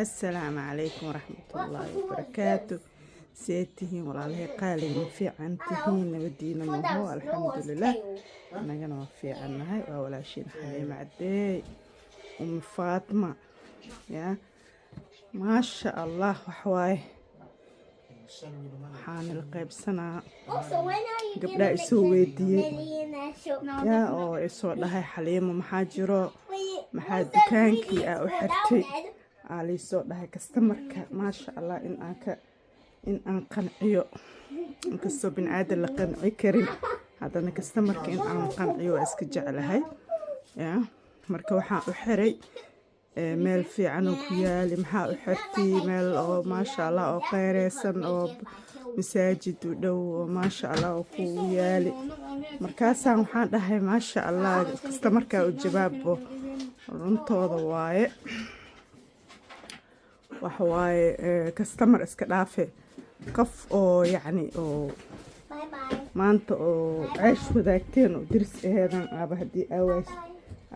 السلام عليكم ورحمة الله وبركاته. سيتهين والله قالي في عن تهين ودينا ما هو الحمد لله. أنا جنا في عنها ولا شيء حي معدي أم فاطمة يا ما شاء الله وحواي حان القيب سنة قبل يسوي دي يا أو يسوي لها حليم ومحاجرو محاد دكانكي أو حرتي علي سوق لها كستمرك ما شاء الله إن أن قنعيو كستو بن عادل لقنعي كريم هذا أنا كستمرك إن أن قنعيو أسك جعلها يا مركو حا أحري ميل في عنو كيالي محا أحرتي ميل أو ما شاء الله أو قيريسن أو مساجد ودو ما شاء الله أو كيالي مركاسا وحان لها ما شاء الله كستمرك وجبابو runtooda waaye waxa waaye customer iska dhaafe qof oo yacni oo maanta oo ceesh wadaagteen oo diris aheedan aaba haddii aaways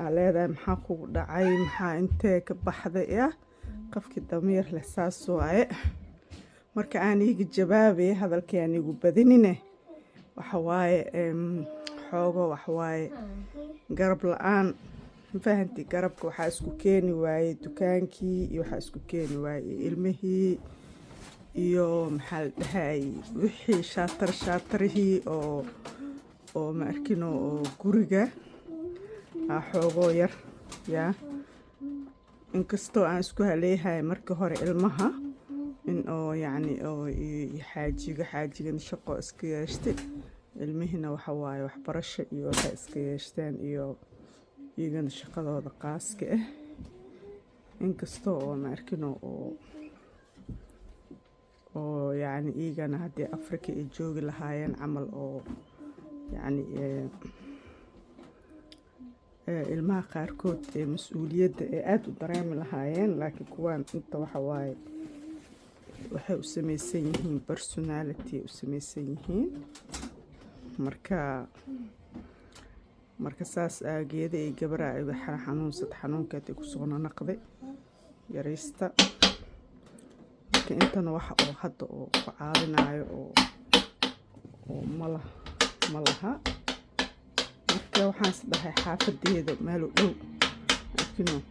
aa leedahay maxaa kugu dhacay maxaa intee ka baxday ah qofkii damiir leh saas waaye marka aan iiga jawaabay hadalkii aan igu badinine waxa waaye xoogo waxa waaye garab la-aan فهمتي قربك وحاسكو كيني واي دكانكي وحاسكو كيني واي المهي iyo maxal dhahay wixii shaatarihii oo ma arkino oo guriga xoogo yar ya inkastoo aan isku haleeyahay marka hore ilmaha in oo yacni oo xaajigan shaqo iska yeeshtay ilmihina waxa waaye waxbarasho iyo waxa iska yeeshteen iyo iyagana shaqadooda qaaska ah inkastoo oo ma arkino oo yacni iyagana haddii Afrika ay joogi lahaayeen camal oo yacni ilmaha qaarkood ee mas-uuliyadda ee aada u dareemi lahaayeen laakiin kuwaan inta waxa waaye waxay u samaysan yihiin personality u samaysan yihiin marka saas aageeda ay gabara ay xanuunsad xanuunkeed ay kusoo naqday yaraysta marka intana waxa oo hadda oo ku caawinayo oo ma laha marka waxaan isdhahay xaafadeeda meel u dhow laakiin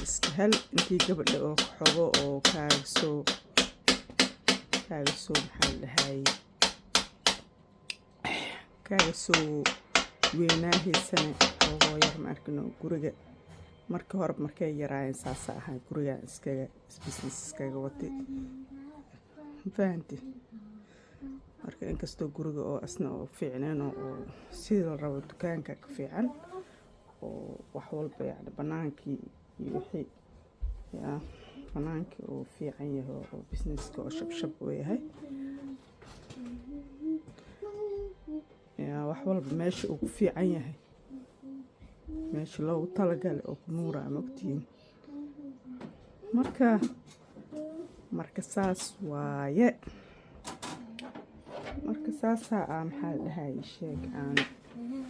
iska hel intii gabadha oo xogo oo kaaga soo maxaa dhahay kaaga soo weynaahaysana oo yar ma arkino guriga marka hore markay yaraayeen saas ahaa guriga business iskaga watay fahanti marka inkastoo guriga oo asna oo fiicneen oo sidii la rabo dukaanka ka fiican oo wax walba yacni banaankii iyo wixii yaa banaankii oo fiican yahay oo businesska oo shabshab u yahay wax walba meesha uu ku fiican yahay meesha loogu talagalay oo ku nuura ama ogtiin marka saas waaye marka saasaa aan maxaa dhahay sheeg aan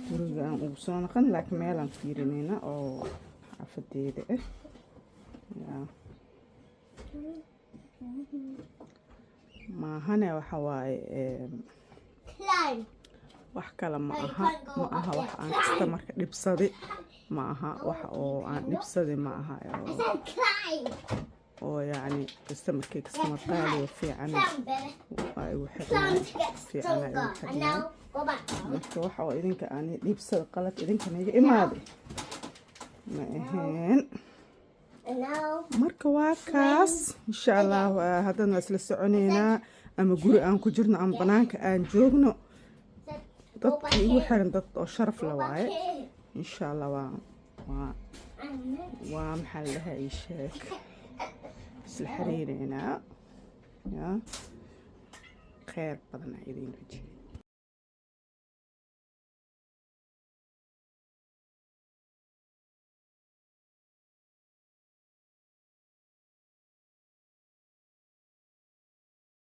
guriga aan ugu soo noqon laakiin meelaan fiirinayna oo xaafadeeda ah maahane waxa waaye wax kale ma aha wax aan customerka dhibsaday ma aha wax oo aan dhibsaday ma aha oo yacni customer qaali oo fiican ay fiican marka waxa oo idinka aan dhibsada qalad idinka naga imaaday ma ahayn marka waa kaas insha Allah haddana isla soconeynaa ama guri aan ku jirno ama banaanka aan joogno dadka igu xiran dad oo sharaf la waaye insha Allah waa maxaa la dhahay sheek isla xiriireynaa ya khayr badan idin rajeeyo.